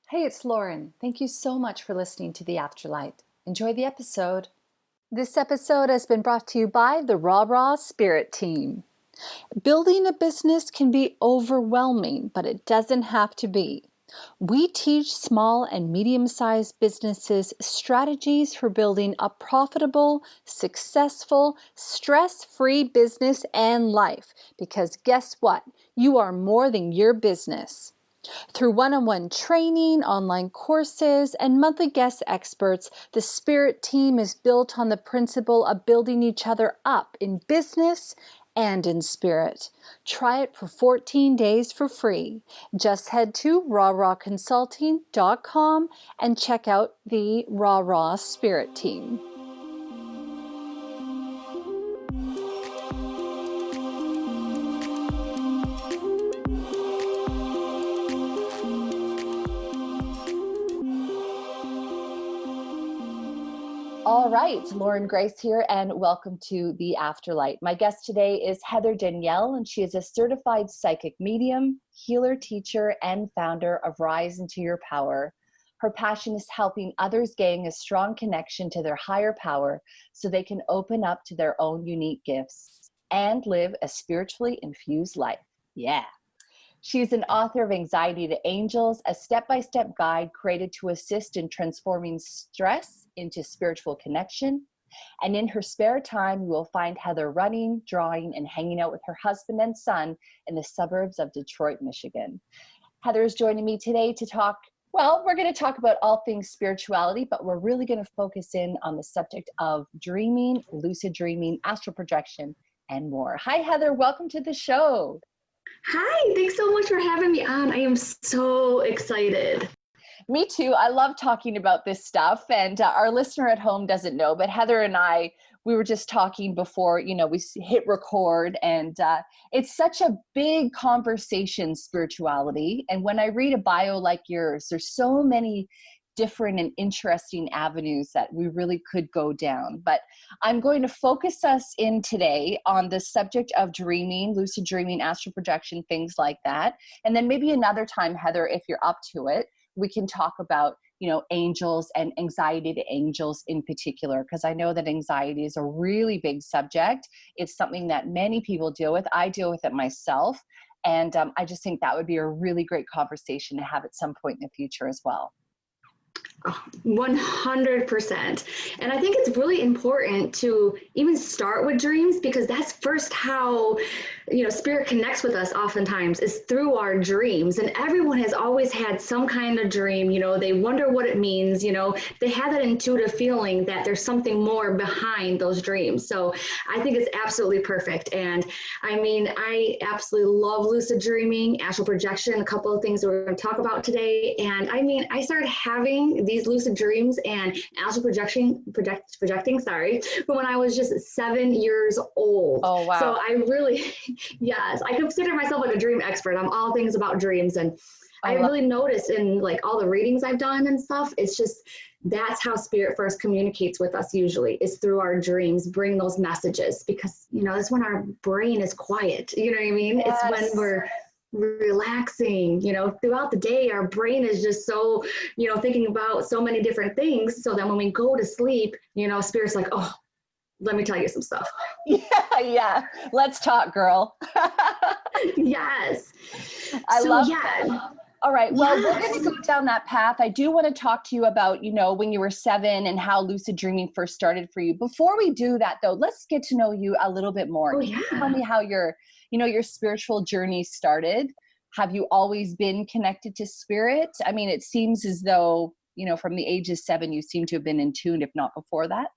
Hey, it's Lauren. Thank you so much for listening to the Afterlight. Enjoy the episode. This episode has been brought to you by the Raw Spirit Team. Building a business can be overwhelming, but it doesn't have to be. We teach small and medium-sized businesses strategies for building a profitable, successful, stress-free business and life. Because guess what? You are more than your business. Through one-on-one training, online courses, and monthly guest experts, the Spirit Team is built on the principle of building each other up in business and in spirit. Try it for 14 days for free. Just head to rawconsulting.com and check out the Raw Spirit Team. All right, Lauren Grace here, and welcome to the Afterlight. My guest today is Heather Danielle, and she is a certified psychic medium, healer, teacher, and founder of Rise Into Your Power. Her passion is helping others gain a strong connection to their higher power so they can open up to their own unique gifts and live a spiritually infused life. Yeah. She's an author of Anxiety to Angels, a step-by-step guide created to assist in transforming stress into spiritual connection. And in her spare time, you will find Heather running, drawing, and hanging out with her husband and son in the suburbs of Detroit, Michigan. Heather is joining me today to talk, we're going to talk about all things spirituality, but we're really going to focus in on the subject of dreaming, lucid dreaming, astral projection, and more. Hi, Heather. Welcome to the show. Hi, thanks so much for having me on. I am so excited. Me too. I love talking about this stuff. And our listener at home doesn't know, but Heather and I, we were just talking before, we hit record, and it's such a big conversation, spirituality. And when I read a bio like yours, there's so many different and interesting avenues that we really could go down. But I'm going to focus us in today on the subject of dreaming, lucid dreaming, astral projection, things like that. And then maybe another time, Heather, if you're up to it, we can talk about, angels and anxiety to angels in particular, because I know that anxiety is a really big subject. It's something that many people deal with. I deal with it myself. And I just think that would be a really great conversation to have at some point in the future as well. 100%. And I think it's really important to even start with dreams, because that's first how, spirit connects with us oftentimes is through our dreams. And everyone has always had some kind of dream, they wonder what it means, they have that intuitive feeling that there's something more behind those dreams. So I think it's absolutely perfect. And I absolutely love lucid dreaming, astral projection, a couple of things that we're going to talk about today. And I started having these lucid dreams and astral projecting, from when I was just 7 years old. Oh, wow. So I really, yes, I consider myself like a dream expert. I'm all things about dreams. And I really noticed in like all the readings I've done and stuff, it's just, that's how spirit first communicates with us usually, is through our dreams, bring those messages, because, that's when our brain is quiet. You know what I mean? Yes. It's when we're relaxing, throughout the day, our brain is just so, thinking about so many different things. So that when we go to sleep, spirit's like, oh, let me tell you some stuff. Yeah. Let's talk, girl. Yes. I love that. All right. Well, We're going to go down that path. I do want to talk to you about, when you were 7 and how lucid dreaming first started for you. Before we do that, though, let's get to know you a little bit more. Can you tell me how your spiritual journey started? Have you always been connected to spirit? It seems as though, from the age of 7, you seem to have been in tune, if not before that.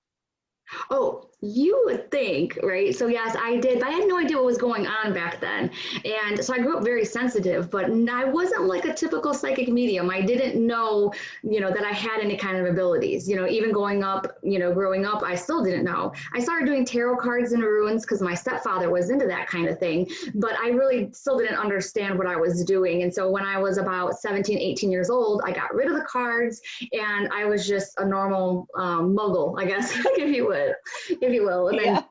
Oh, you would think, right? So yes, I did, but I had no idea what was going on back then. And so I grew up very sensitive, but I wasn't like a typical psychic medium. I didn't know, that I had any kind of abilities, even growing up, I still didn't know. I started doing tarot cards and runes because my stepfather was into that kind of thing, but I really still didn't understand what I was doing. And so when I was about 17, 18 years old, I got rid of the cards and I was just a normal muggle, I guess, if you will. And then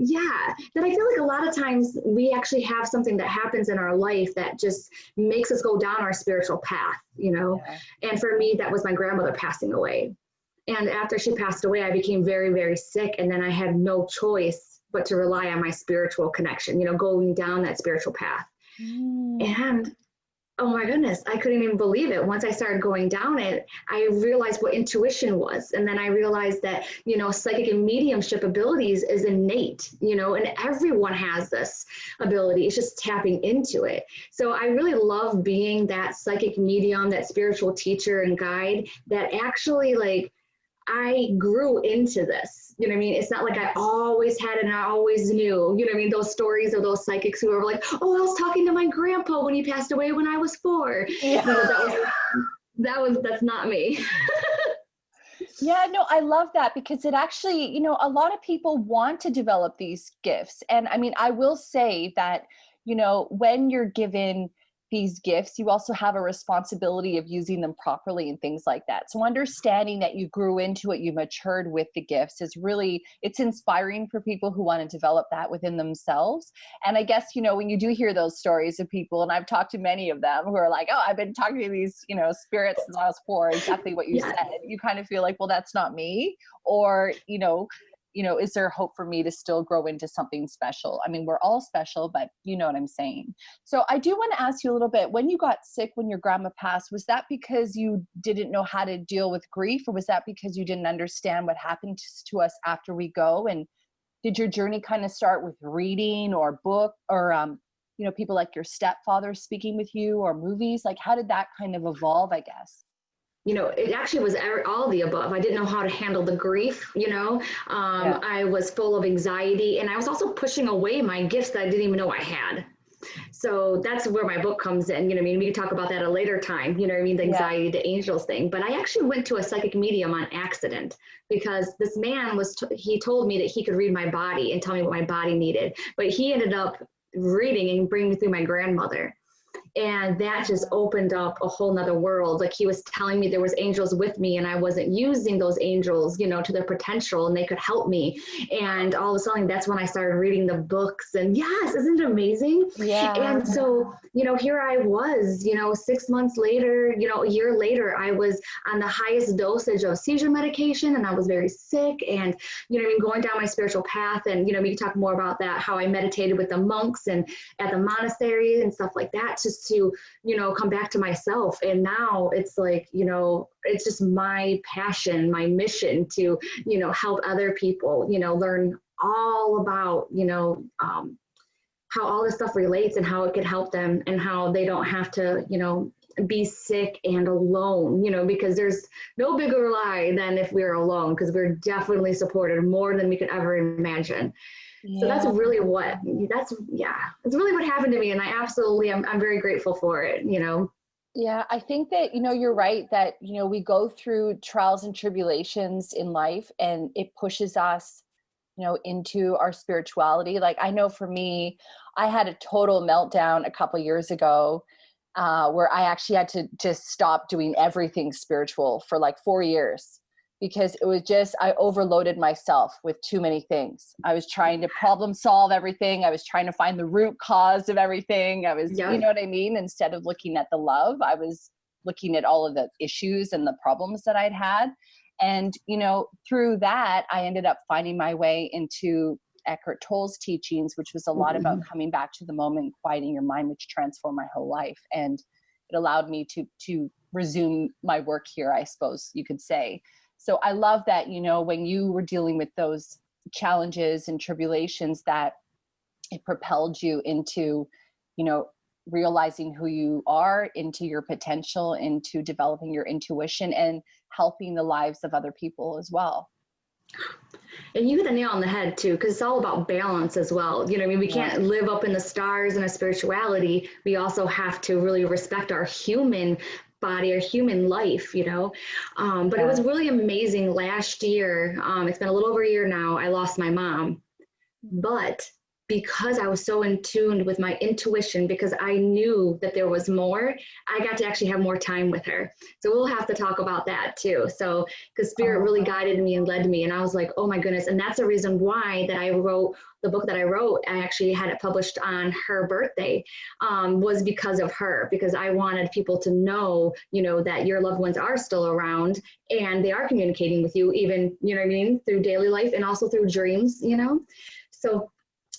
Yeah, that I feel like a lot of times we actually have something that happens in our life that just makes us go down our spiritual path, you know? Yeah. And for me, that was my grandmother passing away. And after she passed away, I became very, very sick. And then I had no choice but to rely on my spiritual connection, you know, going down that spiritual path. Mm. And oh my goodness, I couldn't even believe it. Once I started going down it, I realized what intuition was. And then I realized that, you know, psychic and mediumship abilities is innate, you know, and everyone has this ability. It's just tapping into it. So I really love being that psychic medium, that spiritual teacher and guide that actually like I grew into this. You know what I mean? It's not like I always had it and I always knew. You know what I mean? Those stories of those psychics who were like, oh, I was talking to my grandpa when he passed away when I was 4. Yeah. You know, that's not me. Yeah, no, I love that because it actually, you know, a lot of people want to develop these gifts. And I mean, I will say that, you know, when you're given these gifts, you also have a responsibility of using them properly and things like that. So understanding that you grew into it, you matured with the gifts is really, it's inspiring for people who want to develop that within themselves. And I guess, you know, when you do hear those stories of people, and I've talked to many of them who are like, oh, I've been talking to these, you know, spirits since I was 4, exactly what you Yeah. said. You kind of feel like, well, that's not me. Or, you know, is there hope for me to still grow into something special? I mean, we're all special, but you know what I'm saying. So I do want to ask you a little bit, when you got sick, when your grandma passed, was that because you didn't know how to deal with grief, or was that because you didn't understand what happened to us after we go? And did your journey kind of start with reading or book or, you know, people like your stepfather speaking with you or movies? Like, how did that kind of evolve, I guess? You know, it actually was all the above. I didn't know how to handle the grief, you know. Yeah. I was full of anxiety, and I was also pushing away my gifts that I didn't even know I had. So that's where my book comes in. You know what I mean? We can talk about that at a later time, you know what I mean? The anxiety, the angels thing. But I actually went to a psychic medium on accident because this man he told me that he could read my body and tell me what my body needed. But he ended up reading and bringing me through my grandmother. And that just opened up a whole nother world. Like he was telling me there was angels with me and I wasn't using those angels, you know, to their potential and they could help me. And all of a sudden that's when I started reading the books and yes, isn't it amazing? Yeah. And so, you know, here I was, you know, 6 months later, you know, a year later, I was on the highest dosage of seizure medication and I was very sick and, you know, I mean, going down my spiritual path and, you know, we can talk more about that, how I meditated with the monks and at the monastery and stuff like that, just to, you know, come back to myself. And now it's like, you know, it's just my passion, my mission to, you know, help other people, you know, learn all about, you know, how all this stuff relates and how it could help them and how they don't have to, you know, be sick and alone, you know, because there's no bigger lie than if we're alone, because we're definitely supported more than we could ever imagine. So that's really it's really what happened to me. And I'm very grateful for it, you know? Yeah, I think that, you know, you're right that, you know, we go through trials and tribulations in life and it pushes us, you know, into our spirituality. Like I know for me, I had a total meltdown a couple years ago where I actually had to just stop doing everything spiritual for like 4 years. Because it was just, I overloaded myself with too many things. I was trying to problem solve everything. I was trying to find the root cause of everything. I was, you know what I mean? Instead of looking at the love, I was looking at all of the issues and the problems that I'd had. And, you know, through that, I ended up finding my way into Eckhart Tolle's teachings, which was a lot about coming back to the moment, quieting your mind, which transformed my whole life. And it allowed me to resume my work here, I suppose you could say. So I love that, you know, when you were dealing with those challenges and tribulations, that it propelled you into, you know, realizing who you are, into your potential, into developing your intuition and helping the lives of other people as well. And you hit the nail on the head too, because it's all about balance as well. You know, I mean, we can't live up in the stars in a spirituality. We also have to really respect our human body or human life, you know. But it was really amazing last year. It's been a little over a year now. I lost my mom, but because I was so in tune with my intuition, because I knew that there was more, I got to actually have more time with her. So we'll have to talk about that too. So, because Spirit really guided me and led me, and I was like, oh my goodness. And that's the reason why that I wrote the book that I wrote. I actually had it published on her birthday, was because of her, because I wanted people to know, that your loved ones are still around and they are communicating with you, even, through daily life and also through dreams, So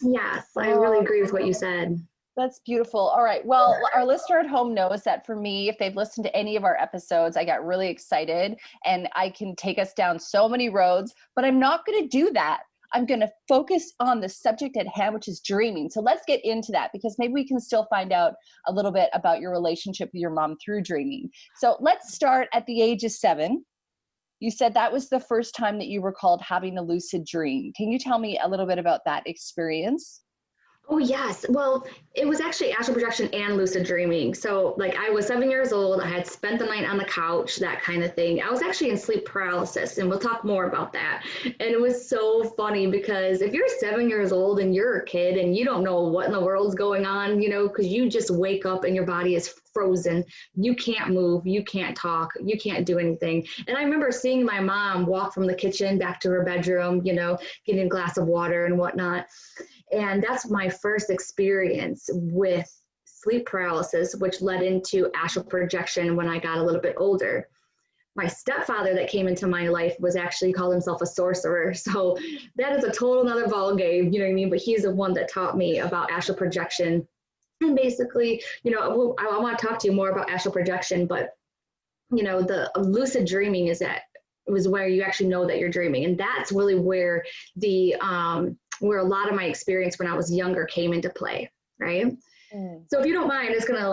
yes, I really agree with what you said. That's beautiful. All right. Well, our listener at home knows that for me, if they've listened to any of our episodes, I got really excited and I can take us down so many roads, but I'm not going to do that. I'm going to focus on the subject at hand, which is dreaming. So let's get into that, because maybe we can still find out a little bit about your relationship with your mom through dreaming. So let's start at the age of 7. You said that was the first time that you recalled having a lucid dream. Can you tell me a little bit about that experience? Oh, yes. Well, it was actually astral projection and lucid dreaming. So like I was 7 years old. I had spent the night on the couch, that kind of thing. I was actually in sleep paralysis, and we'll talk more about that. And it was so funny because if you're 7 years old and you're a kid and you don't know what in the world's going on, because you just wake up and your body is frozen. You can't move. You can't talk. You can't do anything. And I remember seeing my mom walk from the kitchen back to her bedroom, getting a glass of water and whatnot. And that's my first experience with sleep paralysis, which led into astral projection when I got a little bit older. My stepfather that came into my life was actually called himself a sorcerer. So that is a total other ball game, But he's the one that taught me about astral projection. And basically, I want to talk to you more about astral projection, but, the lucid dreaming was where you actually know that you're dreaming. And that's really where where a lot of my experience when I was younger came into play, right? So if you don't mind, it's gonna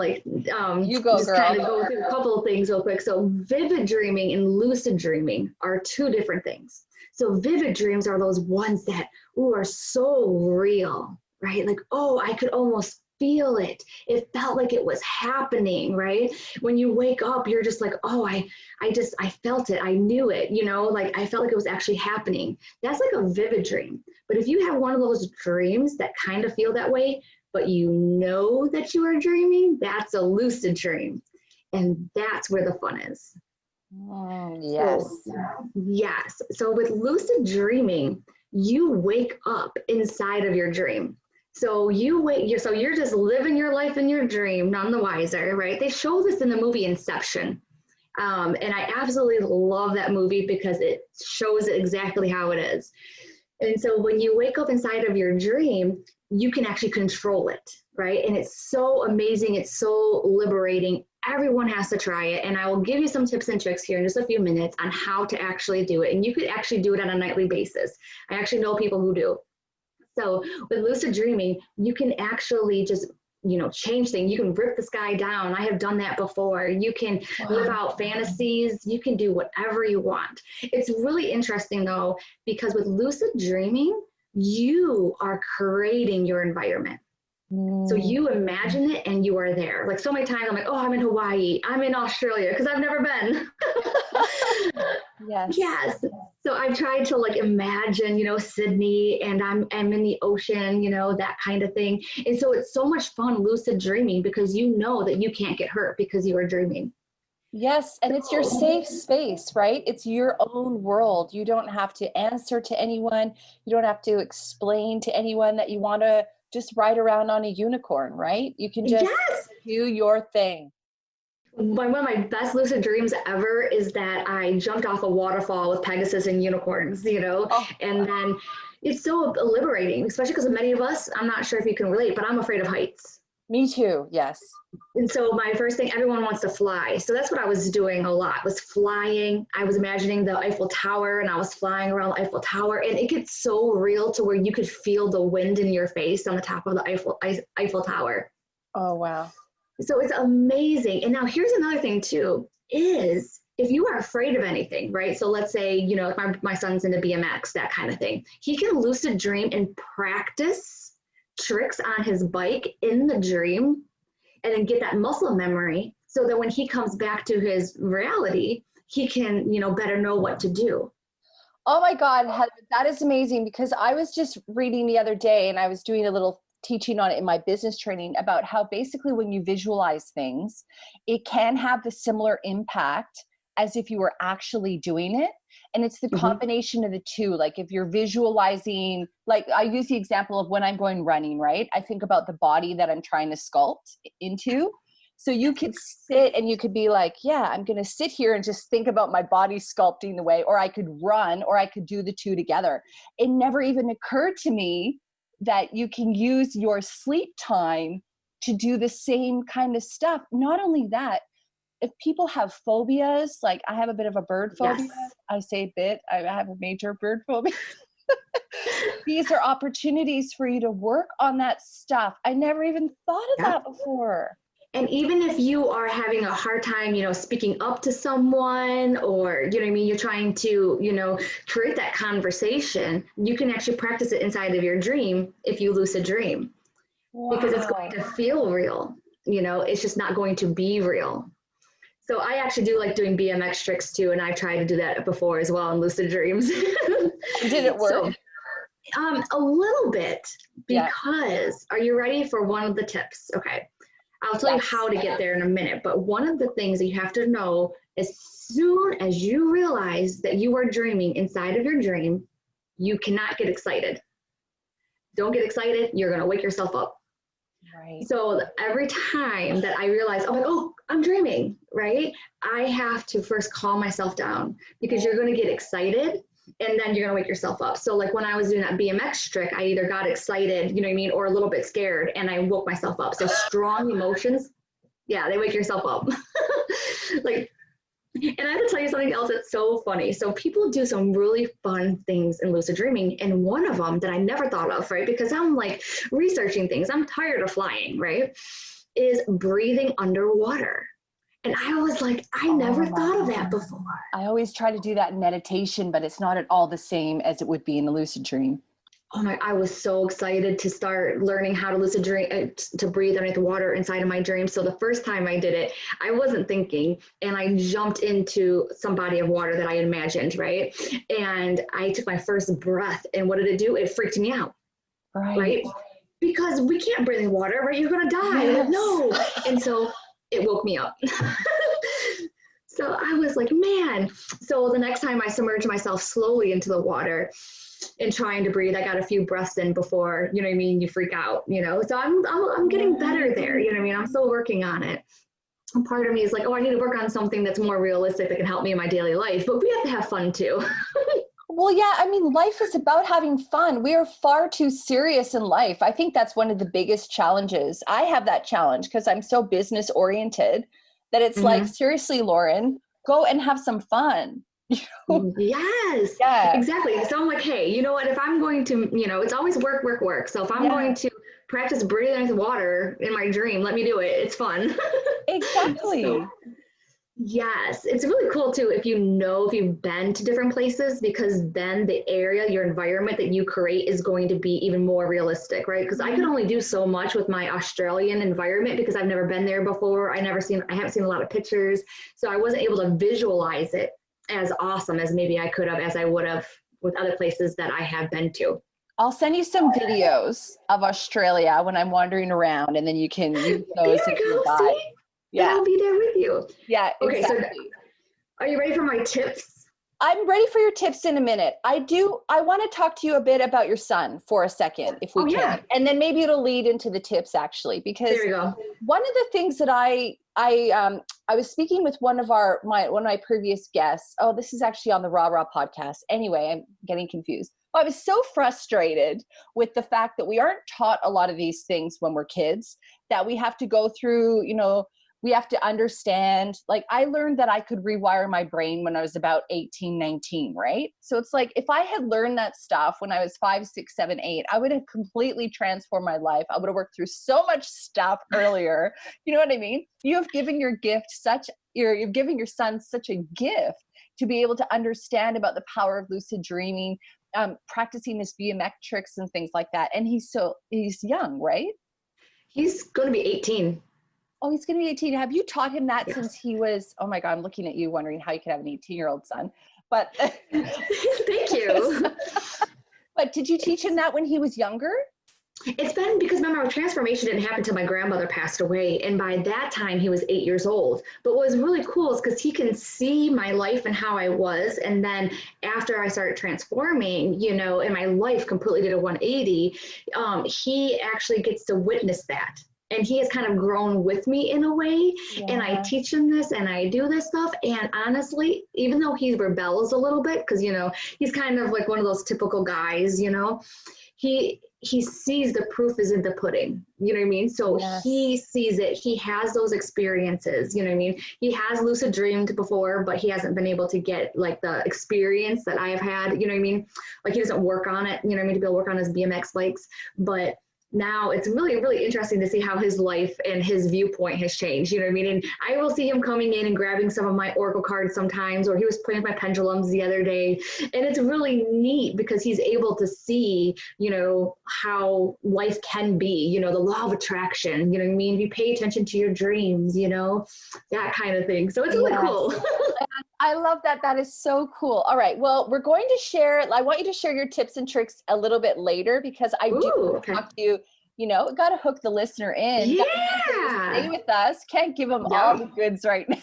you go, just kind of go through a couple of things real quick. So vivid dreaming and lucid dreaming are two different things. So vivid dreams are those ones that are so real, right? Like, I could almost feel it. It felt like it was happening, right? When you wake up, you're just like, I felt it. I knew it, like I felt like it was actually happening. That's like a vivid dream. But if you have one of those dreams that kind of feel that way, but you know that you are dreaming, that's a lucid dream. And that's where the fun is. Yes. Yes. So with lucid dreaming, you wake up inside of your dream. So you're just living your life in your dream, none the wiser, right? They show this in the movie Inception. And I absolutely love that movie because it shows exactly how it is. And so when you wake up inside of your dream, you can actually control it, right? And it's so amazing. It's so liberating. Everyone has to try it. And I will give you some tips and tricks here in just a few minutes on how to actually do it. And you could actually do it on a nightly basis. I actually know people who do. So with lucid dreaming, you can actually just, change things. You can rip the sky down. I have done that before. You can live out fantasies. You can do whatever you want. It's really interesting though, because with lucid dreaming, you are creating your environment. So you imagine it and you are there. Like so many times I'm like, I'm in Hawaii, I'm in Australia, because I've never been. Yes. So I've tried to imagine, Sydney, and I'm in the ocean, that kind of thing. And so it's so much fun lucid dreaming because you know that you can't get hurt because you are dreaming. Yes. And it's your safe space, right? It's your own world. You don't have to answer to anyone. You don't have to explain to anyone that you want to just ride around on a unicorn, right? You can just do your thing. One of my best lucid dreams ever is that I jumped off a waterfall with Pegasus and unicorns, and then it's so liberating, especially because many of us, I'm not sure if you can relate, but I'm afraid of heights. Me too. Yes. And so my first thing, everyone wants to fly. So that's what I was doing a lot, was flying. I was imagining the Eiffel Tower and I was flying around the Eiffel Tower, and it gets so real to where you could feel the wind in your face on the top of the Eiffel Tower. Oh, wow. So it's amazing. And now here's another thing too, is if you are afraid of anything, right? So let's say, if my son's into BMX, that kind of thing, he can lucid dream and practice tricks on his bike in the dream and then get that muscle memory so that when he comes back to his reality, he can, better know what to do. Oh my God, Heather, that is amazing, because I was just reading the other day and I was doing a little teaching on it in my business training about how basically when you visualize things, it can have the similar impact as if you were actually doing it. And it's the combination of the two. Like if you're visualizing, like I use the example of when I'm going running, right? I think about the body that I'm trying to sculpt into. So you could sit and you could be like, yeah, I'm going to sit here and just think about my body sculpting the way, or I could run, or I could do the two together. It never even occurred to me that you can use your sleep time to do the same kind of stuff. Not only that, if people have phobias, like I have a bit of a bird phobia, Yes. I say bit, I have a major bird phobia. These are opportunities for you to work on that stuff. I never even thought of Yeah. that before. And even if you are having a hard time, speaking up to someone, or, you know what I mean, you're trying to, create that conversation, you can actually practice it inside of your dream if you lucid dream, because it's going Wow. to feel real. It's just not going to be real. So I actually do like doing BMX tricks too, and I've tried to do that before as well in lucid dreams. Did it work? So, a little bit, Yeah. because are you ready for one of the tips? Okay. I'll tell you how to get there in a minute, but one of the things that you have to know, as soon as you realize that you are dreaming inside of your dream, you cannot get excited. Don't get excited. You're going to wake yourself up. Right. So every time that I realize, I'm like, oh, I'm dreaming, right? I have to first calm myself down, because you're going to get excited and then you're going to wake yourself up. So like when I was doing that BMX trick, I either got excited, you know what I mean, or a little bit scared, and I woke myself up. So strong emotions, yeah, they wake yourself up. Like, and I have to tell you something else that's so funny. So people do some really fun things in lucid dreaming. And one of them that I never thought of, right? Because I'm like researching things, I'm tired of flying, right? Is breathing underwater. And I was like, I never thought of that before. I always try to do that in meditation, but it's not at all the same as it would be in a lucid dream. Oh my, I was so excited to start learning how to lucid dream, to breathe underneath the water inside of my dream. So the first time I did it, I wasn't thinking, and I jumped into some body of water that I imagined, right? And I took my first breath, and what did it do? It freaked me out, right? Because we can't breathe in water, right? You're gonna die. Yes. Like, no. And so it woke me up. So I was like, man. So the next time I submerged myself slowly into the water and trying to breathe, I got a few breaths in before, you know what I mean, you freak out, So I'm getting better there, you know what I mean? I'm still working on it. And part of me is like, oh, I need to work on something that's more realistic that can help me in my daily life, but we have to have fun too. Well, yeah, I mean, life is about having fun. We are far too serious in life. I think that's one of the biggest challenges. I have that challenge because I'm so business oriented that it's like, seriously, Lauren, go and have some fun. Yes, Yeah. exactly. So I'm like, hey, you know what? If I'm going to, it's always work, work, work. So if I'm going to practice breathing underneath water in my dream, let me do it. It's fun. Exactly. So, yes, it's really cool too if you've been to different places, because then the area, your environment that you create is going to be even more realistic, right? Because I could only do so much with my Australian environment because I've never been there before. I haven't seen a lot of pictures, so I wasn't able to visualize it as awesome as maybe I could have, as I would have with other places that I have been to. I'll send you some videos of Australia when I'm wandering around, and then you can use those as your guide. See? Yeah, I'll be there with you. Yeah, okay, exactly. So are you ready for my tips? I'm ready for your tips in a minute. I want to talk to you a bit about your son for a second, if we can. Yeah. And then maybe it'll lead into the tips, actually, because there you go. One of the things that I was speaking with one of my previous guests. Oh, this is actually on the Raw Raw podcast. Anyway, I'm getting confused. I was so frustrated with the fact that we aren't taught a lot of these things when we're kids, that we have to go through, we have to understand. Like, I learned that I could rewire my brain when I was about 18, 19, right? So it's like, if I had learned that stuff when I was 5, 6, 7, 8, I would have completely transformed my life. I would have worked through so much stuff earlier. You know what I mean? You have given your you've given your son such a gift to be able to understand about the power of lucid dreaming, practicing his BMX tricks and things like that. And he's young, right? He's going to be 18. Oh, he's going to be 18. Have you taught him that Yes. since he was, oh my God, I'm looking at you wondering how you could have an 18-year-old son. but Thank you. But did you teach him that when he was younger? It's been because remember, our transformation didn't happen until my grandmother passed away. And by that time, he was 8 years old. But what was really cool is because he can see my life and how I was. And then after I started transforming, you know, and my life completely did a 180, he actually gets to witness that. And he has kind of grown with me in a way. Yeah. And I teach him this and I do this stuff. And honestly, even though he rebels a little bit, because, you know, he's kind of like one of those typical guys, you know, he sees the proof is in the pudding, you know what I mean? So yes. He sees it, he has those experiences, you know what I mean? He has lucid dreamed before, but he hasn't been able to get like the experience that I've had, you know what I mean? Like he doesn't work on it, you know what I mean, to be able to work on his BMX bikes, but now it's really, really interesting to see how his life and his viewpoint has changed. You know what I mean? And I will see him coming in and grabbing some of my oracle cards sometimes, or he was playing with my pendulums the other day. And it's really neat because he's able to see, you know, how life can be, you know, the law of attraction, you know what I mean? If you pay attention to your dreams, you know, that kind of thing. So it's really cool. I love that. That is so cool. All right. Well, we're going to share, I want you to share your tips and tricks a little bit later because I do talk to you, you know, got to hook the listener in. Yeah. Stay with us. Can't give them all the goods right now.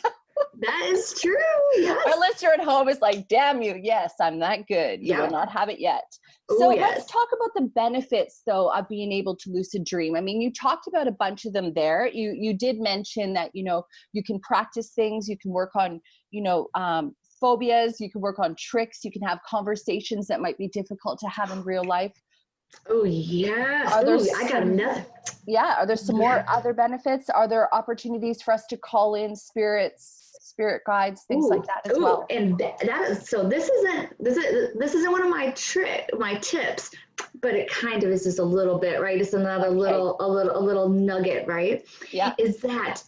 That is true. Yes. Our listener at home is like, damn you. Yes, I'm that good. You will not have it yet. So let's talk about the benefits though of being able to lucid dream. I mean, you talked about a bunch of them there. You did mention that, you know, you can practice things, you can work on, you know, phobias, you can work on tricks, you can have conversations that might be difficult to have in real life. Oh yeah. I got another. Yeah. Are there some more other benefits? Are there opportunities for us to call in spirits, spirit guides, things like that as well? And that is, so this isn't one of my tips, but it kind of is just a little bit, right? It's another little nugget, right? Yeah. Is that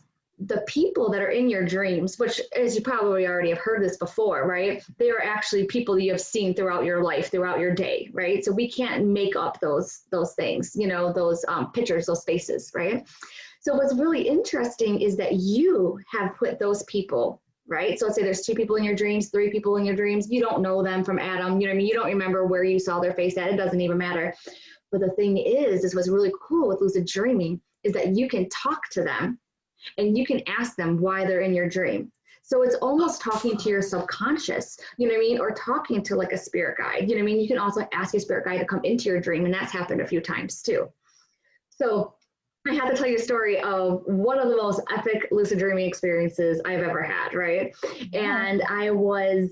the people that are in your dreams, which as you probably already have heard this before, right? They are actually people that you have seen throughout your life, throughout your day, right? So we can't make up those things, you know, those pictures, those faces, right? So what's really interesting is that you have put those people, right? So let's say there's 2 people in your dreams, 3 people in your dreams. You don't know them from Adam, you know what I mean? You don't remember where you saw their face at. It doesn't even matter. But the thing is what's really cool with lucid dreaming is that you can talk to them and you can ask them why they're in your dream. So it's almost talking to your subconscious, you know what I mean? Or talking to like a spirit guide, you know what I mean? You can also ask your spirit guide to come into your dream, and that's happened a few times too. So I have to tell you a story of one of the most epic lucid dreaming experiences I've ever had, right? And I was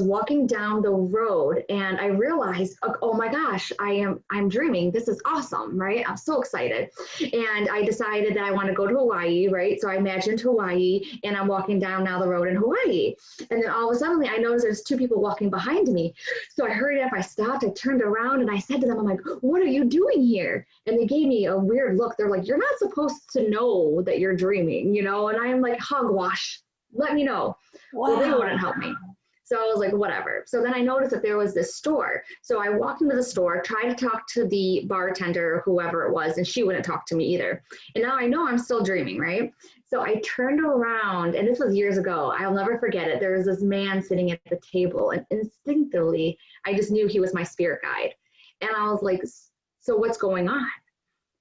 walking down the road and I realized, oh my gosh, I'm dreaming. This is awesome, right? I'm so excited. And I decided that I want to go to Hawaii, right? So I imagined Hawaii and I'm walking down now the road in Hawaii. And then all of a sudden I noticed there's 2 people walking behind me. So I hurried up, I stopped, I turned around and I said to them, I'm like, what are you doing here? And they gave me a weird look. They're like, you're not supposed to know that you're dreaming, you know? And I'm like, hogwash, let me know. Wow. Well, they wouldn't help me. So I was like, whatever. So then I noticed that there was this store. So I walked into the store, tried to talk to the bartender or whoever it was, and she wouldn't talk to me either. And now I know I'm still dreaming, right? So I turned around, and this was years ago. I'll never forget it. There was this man sitting at the table, and instinctively, I just knew he was my spirit guide. And I was like, so what's going on?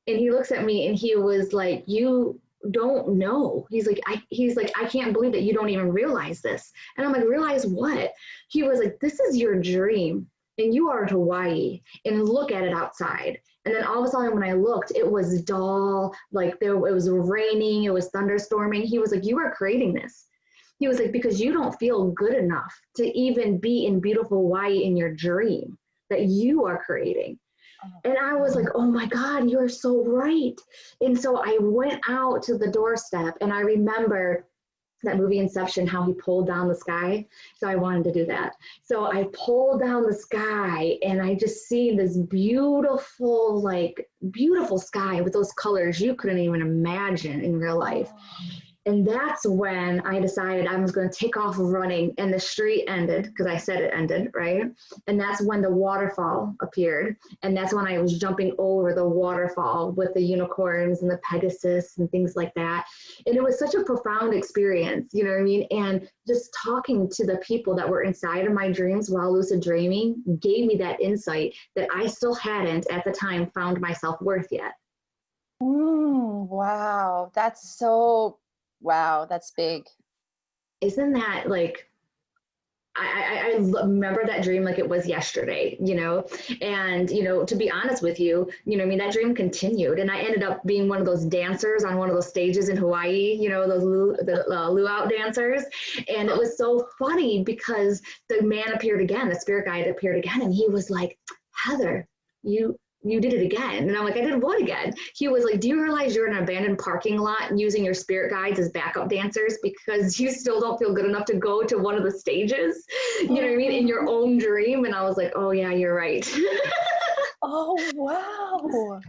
And he looks at me, and he was like, you don't know. He's like, I can't believe that you don't even realize this. And I'm like, realize what? He was like, this is your dream and you are in Hawaii and look at it outside. And then all of a sudden when I looked, it was dull, like it was raining, it was thunderstorming. He was like, you are creating this. He was like, because you don't feel good enough to even be in beautiful Hawaii in your dream that you are creating. And I was like, oh my God, you're so right. And so I went out to the doorstep and I remember that movie Inception, how he pulled down the sky. So I wanted to do that. So I pulled down the sky and I just see this beautiful, beautiful sky with those colors you couldn't even imagine in real life. And that's when I decided I was going to take off running, and the street ended because I said it ended, right? And that's when the waterfall appeared. And that's when I was jumping over the waterfall with the unicorns and the Pegasus and things like that. And it was such a profound experience, you know what I mean? And just talking to the people that were inside of my dreams while lucid dreaming gave me that insight that I still hadn't at the time found my self-worth yet. Wow. Wow, that's big. Isn't that like, I remember that dream like it was yesterday, you know, and, you know, to be honest with you, you know, I mean, that dream continued, and I ended up being one of those dancers on one of those stages in Hawaii, you know, those luau dancers. And it was so funny because the man appeared again, the spirit guide appeared again, and he was like, Heather, you did it again. And I'm like, I did what again? He was like, do you realize you're in an abandoned parking lot using your spirit guides as backup dancers because you still don't feel good enough to go to one of the stages, you know what I mean, in your own dream? And I was like, oh yeah, you're right. Oh, wow.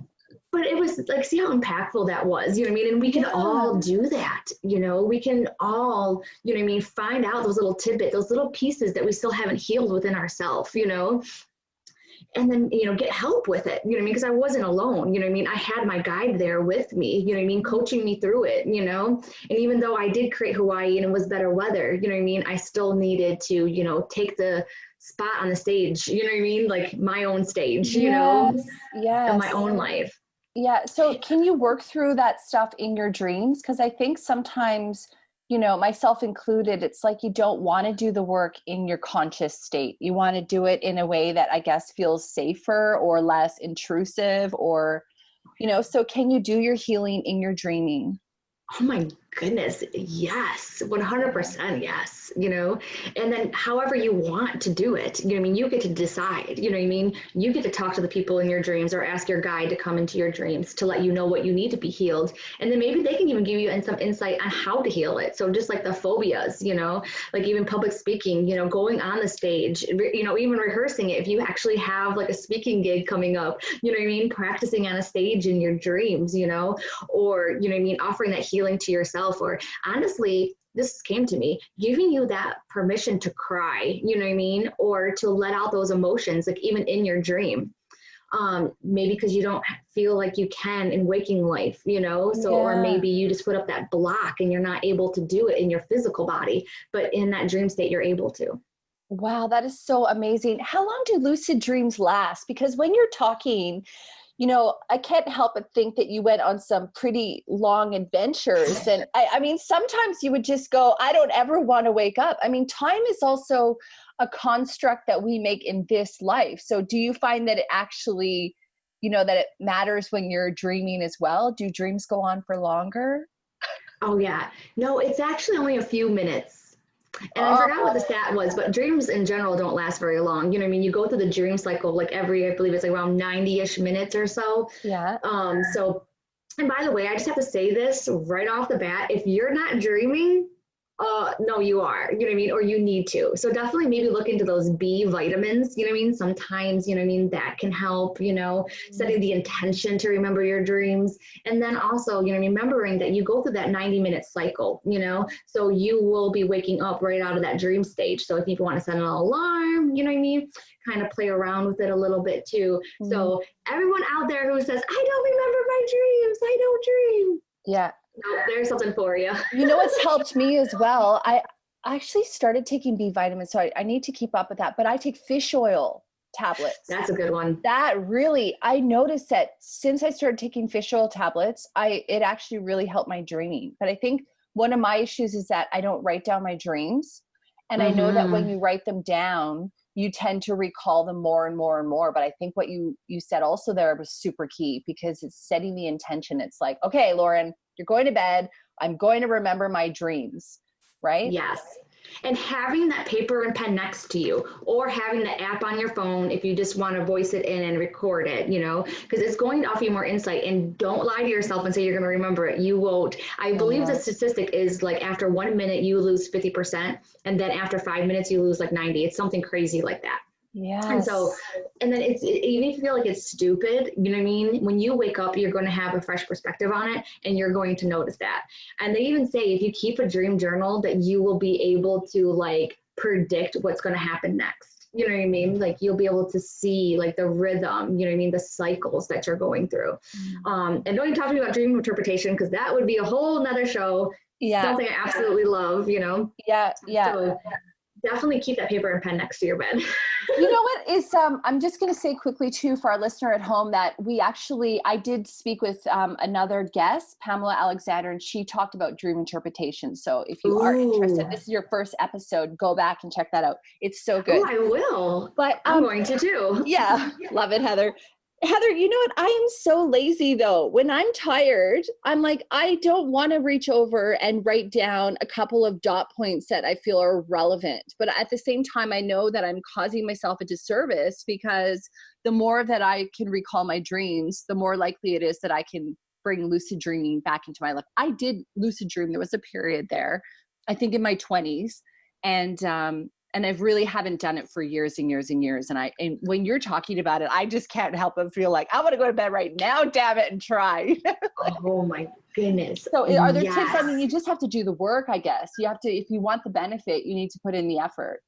But it was like, see how impactful that was, you know what I mean? And we can all do that, you know, we can all, you know what I mean, find out those little tidbits, those little pieces that we still haven't healed within ourselves, you know? And then, you know, get help with it, you know what I mean? Because I wasn't alone, you know what I mean? I had my guide there with me, you know what I mean? Coaching me through it, you know? And even though I did create Hawaii and it was better weather, you know what I mean? I still needed to, you know, take the spot on the stage, you know what I mean? Like my own stage, you know, in my own life. Yeah. So can you work through that stuff in your dreams? Because I think sometimes, you know, myself included, it's like you don't want to do the work in your conscious state. You want to do it in a way that I guess feels safer or less intrusive, or, you know, so can you do your healing in your dreaming? Oh my goodness. Yes. 100%. Yes. You know, and then however you want to do it, you know what I mean? You get to decide, you know what I mean? You get to talk to the people in your dreams or ask your guide to come into your dreams to let you know what you need to be healed. And then maybe they can even give you some insight on how to heal it. So just like the phobias, you know, like even public speaking, you know, going on the stage, you know, even rehearsing it. If you actually have like a speaking gig coming up, you know what I mean? Practicing on a stage in your dreams, you know, or, you know what I mean? Offering that healing to yourself, or honestly, this came to me, giving you that permission to cry, you know what I mean? Or to let out those emotions, like even in your dream. Maybe because you don't feel like you can in waking life, you know? So, or maybe you just put up that block and you're not able to do it in your physical body, but in that dream state, you're able to. Wow, that is so amazing. How long do lucid dreams last? Because when you're talking, you know, I can't help but think that you went on some pretty long adventures. And I mean, sometimes you would just go, I don't ever want to wake up. I mean, time is also a construct that we make in this life. So do you find that it actually, you know, that it matters when you're dreaming as well? Do dreams go on for longer? Oh yeah. No, it's actually only a few minutes. And I forgot what the stat was, but dreams in general don't last very long. You know what I mean? You go through the dream cycle like I believe it's like around 90-ish minutes or so. Yeah. So, and by the way, I just have to say this right off the bat. If you're not dreaming, no, you are, you know what I mean? Or you need to. So definitely maybe look into those B vitamins, you know what I mean? Sometimes, you know what I mean? That can help, you know, setting the intention to remember your dreams. And then also, you know, remembering that you go through that 90-minute cycle, you know, so you will be waking up right out of that dream stage. So if you want to set an alarm, you know what I mean? Kind of play around with it a little bit too. So everyone out there who says, I don't remember my dreams, I don't dream. Yeah. No, there's something for you. You know what's helped me as well? I actually started taking B vitamins, so I need to keep up with that. But I take fish oil tablets. That's a good one. That really, I noticed that since I started taking fish oil tablets, it actually really helped my dreaming. But I think one of my issues is that I don't write down my dreams. And I know that when you write them down, you tend to recall them more and more and more. But I think what you said also there was super key, because it's setting the intention. It's like, okay, Lauren, you're going to bed. I'm going to remember my dreams, right? Yes. And having that paper and pen next to you, or having the app on your phone if you just want to voice it in and record it, you know, because it's going to offer you more insight. And don't lie to yourself and say you're going to remember it. You won't. I believe the statistic is like after 1 minute, you lose 50%. And then after 5 minutes, you lose like 90. It's something crazy like that. And so, Yes. and then even if you feel like it's stupid, you know what I mean? When you wake up, you're going to have a fresh perspective on it and you're going to notice that. And they even say if you keep a dream journal that you will be able to like predict what's going to happen next. You know what I mean? Like you'll be able to see like the rhythm, you know what I mean? The cycles that you're going through. And don't even talk to me about dream interpretation because that would be a whole nother show. Yeah. Something I absolutely love, you know? Yeah. Yeah. So definitely keep that paper and pen next to your bed. You know what is, I'm just going to say quickly too, for our listener at home, that I did speak with another guest, Pamela Alexander, and she talked about dream interpretation. So if you are interested, this is your first episode, go back and check that out. It's so good. Oh, I will. But I'm going to too. Yeah. Love it, Heather. Heather, you know what? I am so lazy though. When I'm tired, I'm like, I don't want to reach over and write down a couple of dot points that I feel are relevant. But at the same time, I know that I'm causing myself a disservice because the more that I can recall my dreams, the more likely it is that I can bring lucid dreaming back into my life. I did lucid dream. There was a period there, I think in my 20s. And I really haven't done it for years and years and years. And when you're talking about it, I just can't help but feel like I want to go to bed right now, damn it, and try. Oh my goodness. So are there tips? I mean, you just have to do the work, I guess. You have to, if you want the benefit, you need to put in the effort.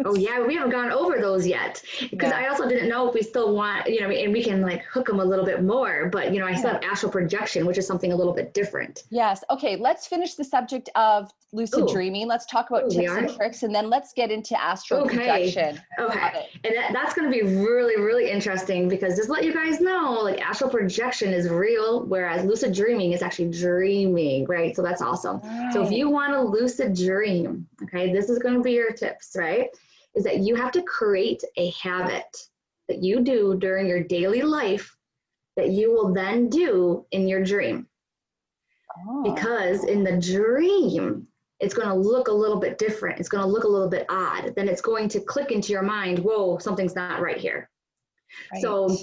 Oh yeah, we haven't gone over those yet because I also didn't know if we still want, you know, and we can like hook them a little bit more, but you know, I still have astral projection, which is something a little bit different. Yes. Okay. Let's finish the subject of lucid dreaming. Let's talk about tips and tricks, and then let's get into astral projection. Okay. And that's going to be really, really interesting because just let you guys know, like astral projection is real, whereas lucid dreaming is actually dreaming, right? So that's awesome. Right. So if you want to lucid dream, okay, this is going to be your tips, right? Is that you have to create a habit that you do during your daily life that you will then do in your dream. Because in the dream, it's going to look a little bit different. It's going to look a little bit odd. Then it's going to click into your mind, whoa, something's not right here. Right. So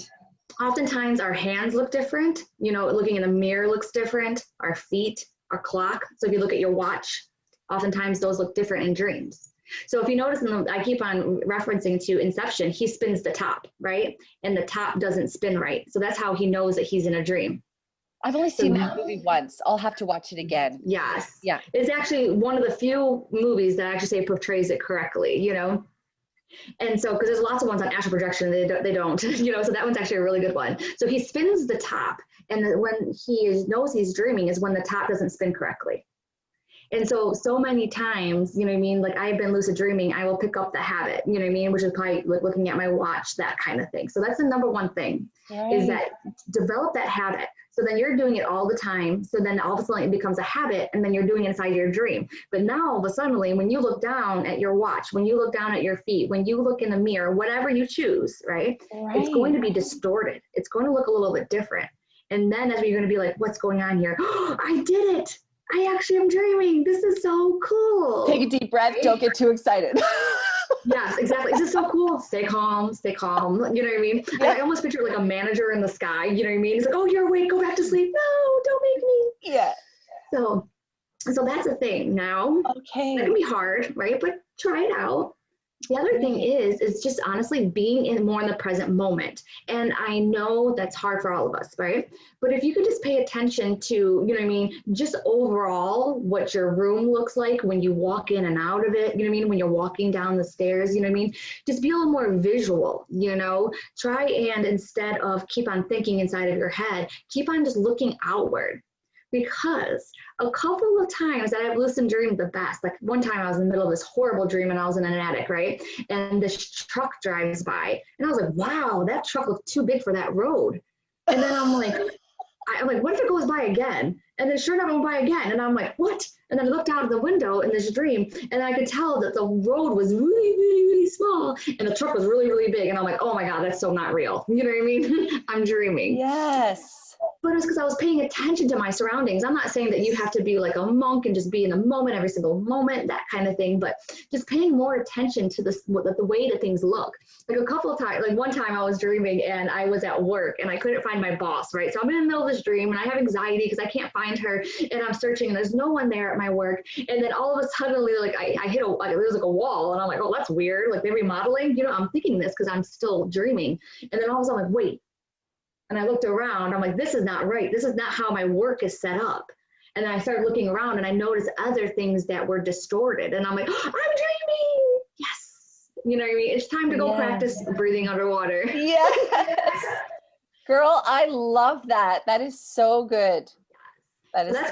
oftentimes our hands look different. You know, looking in the mirror looks different. Our feet, our clock. So if you look at your watch, oftentimes those look different in dreams. So if you notice, I keep on referencing to Inception, he spins the top, right? And the top doesn't spin right. So that's how he knows that he's in a dream. I've only seen that movie once. I'll have to watch it again. Yes. Yeah. It's actually one of the few movies that actually say portrays it correctly, you know? And so, because there's lots of ones on astral projection, they don't, you know, so that one's actually a really good one. So he spins the top, and when he knows he's dreaming is when the top doesn't spin correctly. And so many times, you know what I mean? Like I've been lucid dreaming, I will pick up the habit, you know what I mean? Which is probably like looking at my watch, that kind of thing. So that's the number one thing, is that develop that habit. So then you're doing it all the time. So then all of a sudden it becomes a habit, and then you're doing it inside your dream. But now all of a sudden, when you look down at your watch, when you look down at your feet, when you look in the mirror, whatever you choose, right? It's going to be distorted. It's going to look a little bit different. And then that's when you're going to be like, what's going on here? Oh, I did it. I actually am dreaming. This is so cool. Take a deep breath. Don't get too excited. Yes, exactly. This is so cool. Stay calm, stay calm. You know what I mean? Yeah. I almost picture like a manager in the sky. You know what I mean? He's like, oh, you're awake. Go back to sleep. No, don't make me. Yeah. So that's the thing. Now, okay, that can be hard, right? But try it out. The other thing is just honestly being more in the present moment. And I know that's hard for all of us, right? But if you could just pay attention to, you know what I mean, just overall what your room looks like when you walk in and out of it, you know what I mean, when you're walking down the stairs, you know what I mean, just be a little more visual, you know, try and instead of keep on thinking inside of your head, keep on just looking outward. Because a couple of times that I've lucid dreamed the best, like one time I was in the middle of this horrible dream and I was in an attic, right? And this truck drives by and I was like, wow, that truck looked too big for that road. And then I'm like, what if it goes by again? And then sure enough, it went by again. And I'm like, what? And then I looked out of the window in this dream and I could tell that the road was really, really, really small and the truck was really, really big. And I'm like, oh my God, that's so not real. You know what I mean? I'm dreaming. Yes. But it was because I was paying attention to my surroundings. I'm not saying that you have to be like a monk and just be in the moment, every single moment, that kind of thing, but just paying more attention to the way that things look. Like a couple of times, like one time I was dreaming and I was at work and I couldn't find my boss, right? So I'm in the middle of this dream and I have anxiety because I can't find her, and I'm searching and there's no one there at my work. And then all of a sudden, like I hit there's like a wall, and I'm like, oh, that's weird. Like they're remodeling, I'm thinking this because I'm still dreaming. And then all of a sudden I'm like, wait. And I looked around, I'm like, this is not right. This is not how my work is set up. And then I started looking around and I noticed other things that were distorted. And I'm like, oh, I'm dreaming. Yes. You know what I mean? It's time to go practice breathing underwater. Yes. Girl, I love that. That is so good. That's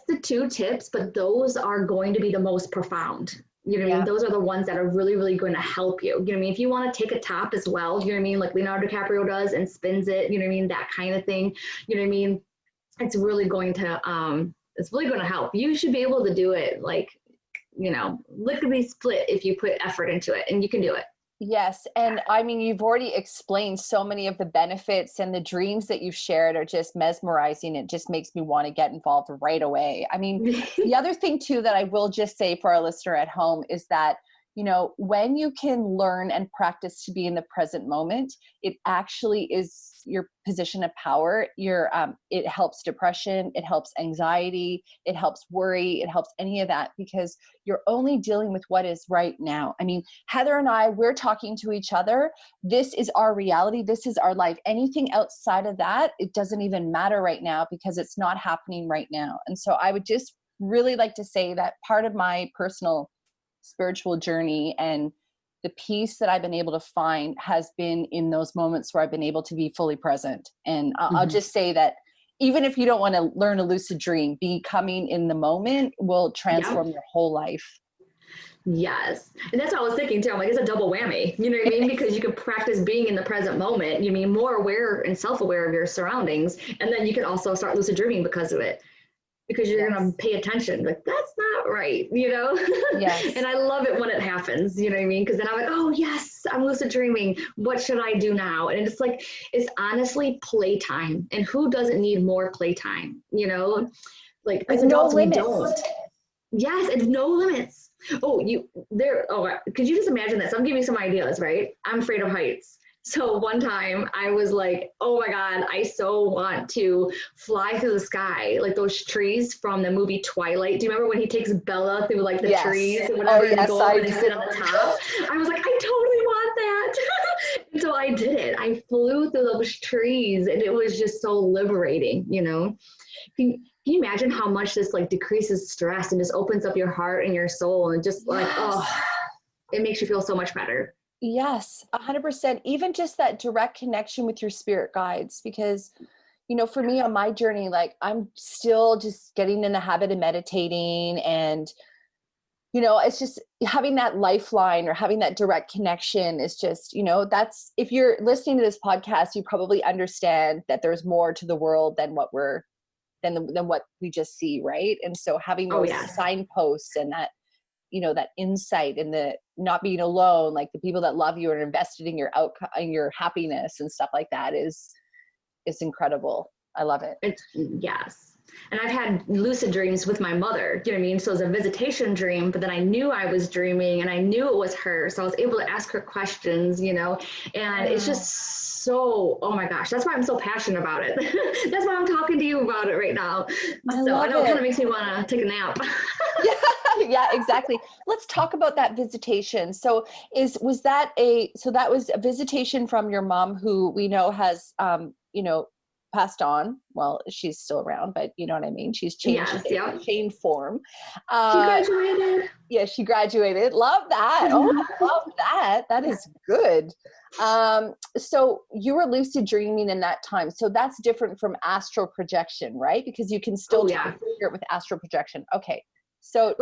the 2 tips, but those are going to be the most profound. You know what I mean? Those are the ones that are really, really going to help you. You know what I mean? If you want to take a tap as well, you know what I mean? Like Leonardo DiCaprio does and spins it, you know what I mean? That kind of thing. You know what I mean? It's really going to help. You should be able to do it like, lickety split if you put effort into it, and you can do it. Yes. And I mean, you've already explained so many of the benefits, and the dreams that you've shared are just mesmerizing. It just makes me want to get involved right away. I mean, the other thing too, that I will just say for our listener at home is that, when you can learn and practice to be in the present moment, it actually is your position of power. It helps depression, it helps anxiety, it helps worry, it helps any of that, because you're only dealing with what is right now. I mean, Heather and I, we're talking to each other. This is our reality. This is our life. Anything outside of that, it doesn't even matter right now because it's not happening right now. And so I would just really like to say that part of my personal spiritual journey and the peace that I've been able to find has been in those moments where I've been able to be fully present. And I'll just say that even if you don't want to learn a lucid dream, becoming in the moment will transform your whole life. Yes. And that's what I was thinking too. I'm like, it's a double whammy. You know what I mean? Because you can practice being in the present moment. You mean more aware and self-aware of your surroundings. And then you can also start lucid dreaming because of it. Because you're going to pay attention. Like, that's not right, Yes. And I love it when it happens, you know what I mean? Because then I'm like, oh, yes, I'm lucid dreaming. What should I do now? And it's like, it's honestly playtime. And who doesn't need more playtime, Like, as adults, we don't. Yes, it's no limits. Could you just imagine this? I'm giving you some ideas, right? I'm afraid of heights. So one time I was like, oh my God, I so want to fly through the sky, like those trees from the movie Twilight. Do you remember when he takes Bella through like the trees and whatever, and go over and sit on the top? I was like, I totally want that. And so I did it. I flew through those trees and it was just so liberating, Can you imagine how much this like decreases stress and just opens up your heart and your soul and just like, it makes you feel so much better. Yes, 100%. Even just that direct connection with your spirit guides, because, for me on my journey, like I'm still just getting in the habit of meditating, and, it's just having that lifeline or having that direct connection is just, that's, if you're listening to this podcast, you probably understand that there's more to the world than what than what we just see. Right. And so having those signposts and that, that insight and the not being alone, like the people that love you and are invested in your outcome and your happiness and stuff like that is incredible. I love it. Yes. And I've had lucid dreams with my mother, you know what I mean? So it was a visitation dream, but then I knew I was dreaming and I knew it was her. So I was able to ask her questions, and it's just so, oh my gosh, that's why I'm so passionate about it. That's why I'm talking to you about it right now. I know it kind of makes me want to take a nap. Yeah, exactly. Let's talk about that visitation. So that was a visitation from your mom, who we know has, passed on. Well, she's still around, but you know what I mean? She's changed, changed form. She graduated. Yeah, she graduated. Love that. Oh, I love that. That is good. So you were lucid dreaming in that time. So that's different from astral projection, right? Because you can still talk with astral projection. Okay. So,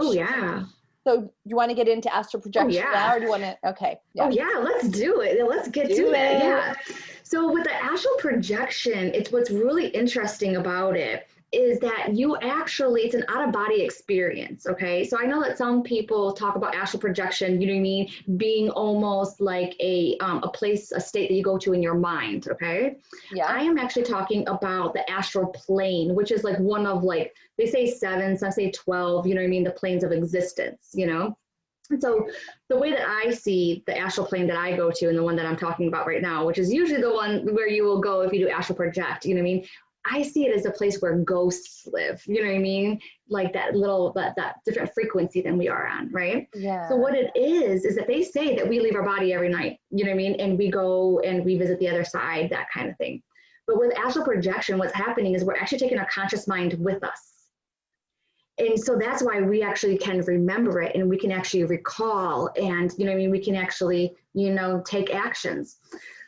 So you want to get into astral projection now, or do you want to? Okay. Yeah. Oh yeah, let's do it. Let's get to it. Yeah. So with the astral projection, it's what's really interesting about it is that it's an out-of-body experience, okay? So I know that some people talk about astral projection, you know what I mean, being almost like a state that you go to in your mind, okay? Yeah. I am actually talking about the astral plane, which is like one of like, they say 7, some say 12, you know what I mean, the planes of existence, you know? And so the way that I see the astral plane that I go to, and the one that I'm talking about right now, which is usually the one where you will go if you do astral project, you know what I mean? I see it as a place where ghosts live, you know what I mean? Like that different frequency than we are on, right? Yeah. So what it is that they say that we leave our body every night, you know what I mean? And we go and we visit the other side, that kind of thing. But with astral projection, what's happening is we're actually taking our conscious mind with us. And so that's why we actually can remember it, and we can actually recall, and, you know what I mean? We can actually, you know, take actions.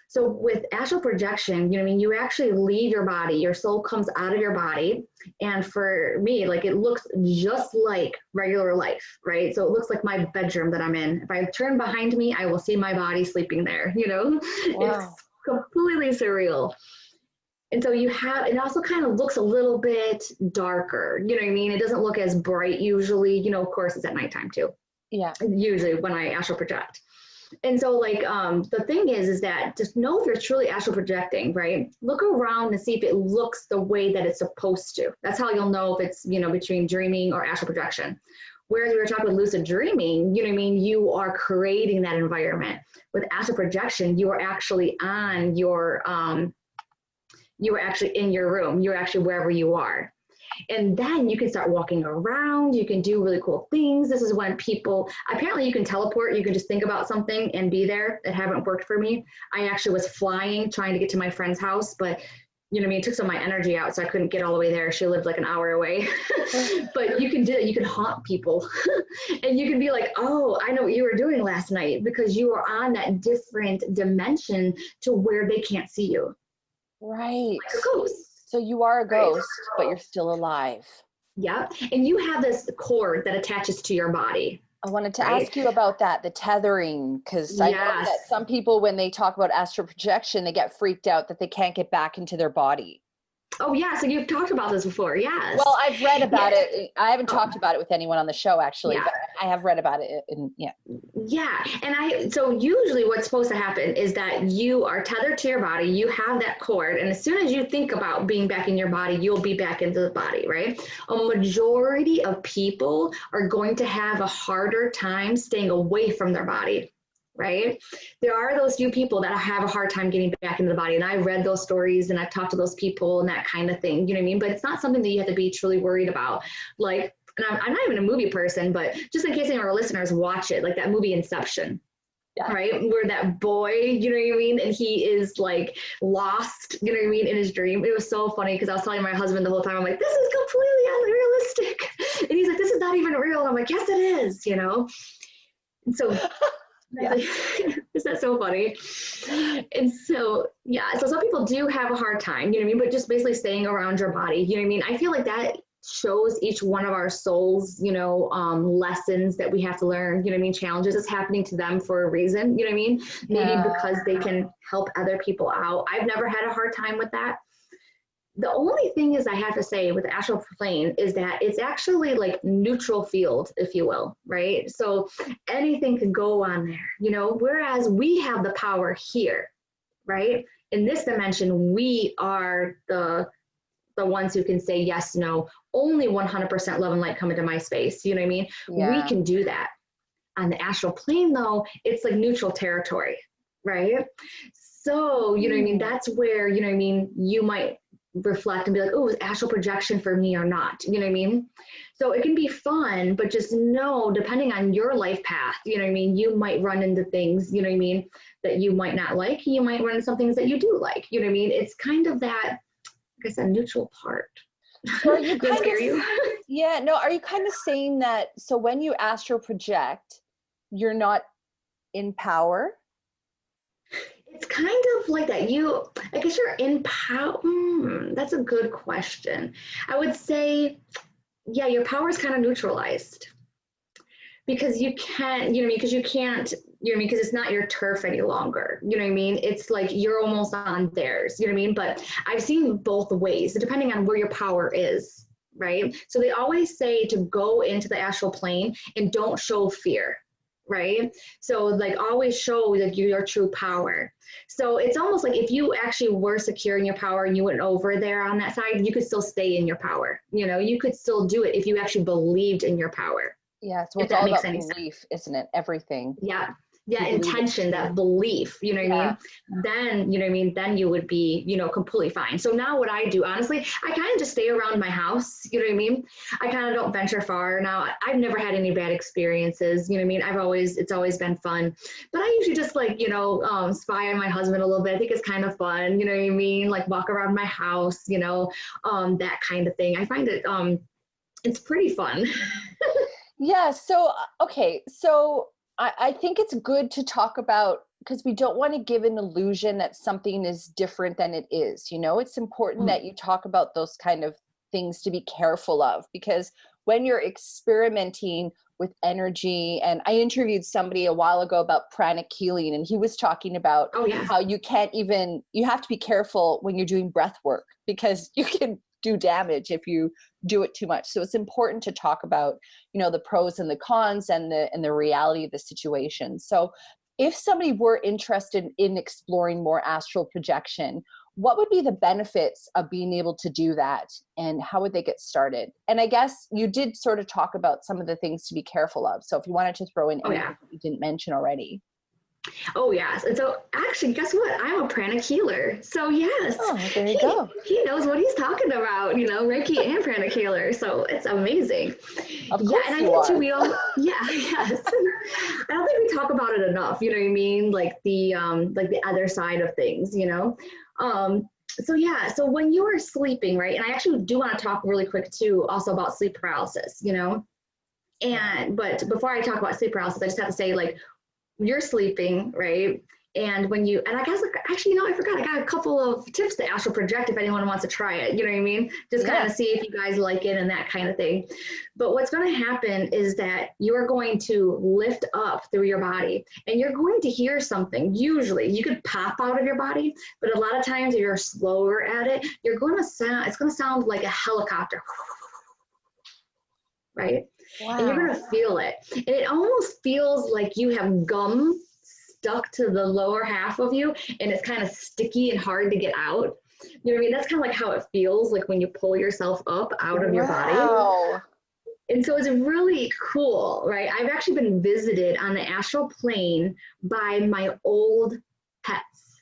So with astral projection, you know what I mean, you actually leave your body, your soul comes out of your body. And for me, like, it looks just like regular life, right? So it looks like my bedroom that I'm in. If I turn behind me, I will see my body sleeping there, you know? Wow. It's completely surreal. And so it also kind of looks a little bit darker, you know what I mean? It doesn't look as bright usually, you know, of course it's at nighttime too. Yeah. Usually when I astral project. And so like, the thing is that just know if you're truly astral projecting, right? Look around and see if it looks the way that it's supposed to. That's how you'll know if it's, you know, between dreaming or astral projection. Whereas we were talking with lucid dreaming, you know what I mean? You are creating that environment. With astral projection, you are actually on your, you are actually in your room. You're actually wherever you are. And then you can start walking around. You can do really cool things. This is when apparently you can teleport. You can just think about something and be there. It haven't worked for me. I actually was flying, trying to get to my friend's house, but you know what I mean? It took some of my energy out, so I couldn't get all the way there. She lived like an hour away. But you can do it. You can haunt people. And you can be like, oh, I know what you were doing last night, because you are on that different dimension to where they can't see you. Right. Like a ghost. So you are a ghost, but you're still alive. Yeah. And you have this cord that attaches to your body. I wanted to ask you about that, the tethering, because I know that some people, when they talk about astral projection, they get freaked out that they can't get back into their body. Oh, yeah. So you've talked about this before. Yes. Well, I've read about it. I haven't talked about it with anyone on the show, actually, but I have read about it. Yeah. And so usually what's supposed to happen is that you are tethered to your body. You have that cord. And as soon as you think about being back in your body, you'll be back into the body, right? A majority of people are going to have a harder time staying away from their body. Right? There are those few people that have a hard time getting back into the body. And I read those stories and I've talked to those people and that kind of thing, you know what I mean? But it's not something that you have to be truly worried about. Like, and I'm not even a movie person, but just in case any of our listeners watch it, like that movie Inception, right? Where that boy, you know what I mean? And he is like lost, you know what I mean, in his dream. It was so funny because I was telling my husband the whole time, I'm like, this is completely unrealistic. And he's like, this is not even real. And I'm like, yes, it is, you know? And so is that so funny? And so, so some people do have a hard time, you know what I mean? But just basically staying around your body, you know what I mean? I feel like that shows each one of our souls, you know, lessons that we have to learn, you know what I mean? Challenges is happening to them for a reason, you know what I mean? Maybe because they can help other people out. I've never had a hard time with that. The only thing is I have to say with the astral plane is that it's actually like neutral field, if you will, right? So anything can go on there, you know, whereas we have the power here, right? In this dimension, we are the ones who can say yes, no, only 100% love and light come into my space. You know what I mean? We can do that. On the astral plane though, it's like neutral territory, right? So, you know what I mean? That's where, you know what I mean? You might reflect and be like, oh, is astral projection for me or not? You know what I mean? So it can be fun, but just know, depending on your life path, you know what I mean? You might run into things, you know what I mean, that you might not like. You might run into some things that you do like, you know what I mean? It's kind of that, like I said, neutral part. So are you kind scare you? Are you kind of saying that, so when you astral project, you're not in power? It's kind of like that. I guess you're in power. That's a good question. I would say, your power is kind of neutralized. because you can't, because you can't, because it's not your turf any longer. You know what I mean? It's like you're almost on theirs, you know what I mean? But I've seen both ways, depending on where your power is, right? So they always say to go into the astral plane and don't show fear, right? So like always show like your true power. So it's almost like if you actually were secure in your power and you went over there on that side, you could still stay in your power. You could still do it if you actually believed in your power. Yeah, so it's all about belief, isn't it? Everything. Yeah. Yeah, intention, that belief, you know what I mean? Then, you know what I mean? Then you would be, completely fine. So now what I do, honestly, I kind of just stay around my house, you know what I mean? I kind of don't venture far. Now, I've never had any bad experiences, you know what I mean? It's always been fun. But I usually just like, spy on my husband a little bit. I think it's kind of fun, you know what I mean? Like walk around my house, that kind of thing. I find it, it's pretty fun. Yeah. So, okay. So I think it's good to talk about, because we don't want to give an illusion that something is different than it is. It's important that you talk about those kind of things to be careful of, because when you're experimenting with energy, and I interviewed somebody a while ago about pranic healing, and he was talking about how you have to be careful when you're doing breath work, because you can do damage if you do it too much. So it's important to talk about, the pros and the cons and the reality of the situation. So if somebody were interested in exploring more astral projection, what would be the benefits of being able to do that, and how would they get started? And I guess you did sort of talk about some of the things to be careful of. So if you wanted to throw in anything that you didn't mention already. Oh, yes. And so actually, guess what? I'm a pranic healer. So yes, there you go. He knows what he's talking about, Reiki and pranic healer. So it's amazing. Of course and I think too, yes. I don't think we talk about it enough, you know what I mean? Like the other side of things, So when you are sleeping, right? And I actually do want to talk really quick too, also about sleep paralysis, but before I talk about sleep paralysis, I just have to say, like, you're sleeping, right? And I guess, actually, I forgot, I got a couple of tips to astral project if anyone wants to try it, you know what I mean? Just kind of see if you guys like it and that kind of thing. But what's going to happen is that you're going to lift up through your body, and you're going to hear something. Usually you could pop out of your body, but a lot of times if you're slower at it, it's going to sound like a helicopter, right? Wow. And you're going to feel it. And it almost feels like you have gum stuck to the lower half of you, and it's kind of sticky and hard to get out. You know what I mean? That's kind of like how it feels like when you pull yourself up out of your body. And so it's really cool, right? I've actually been visited on the astral plane by my old pets.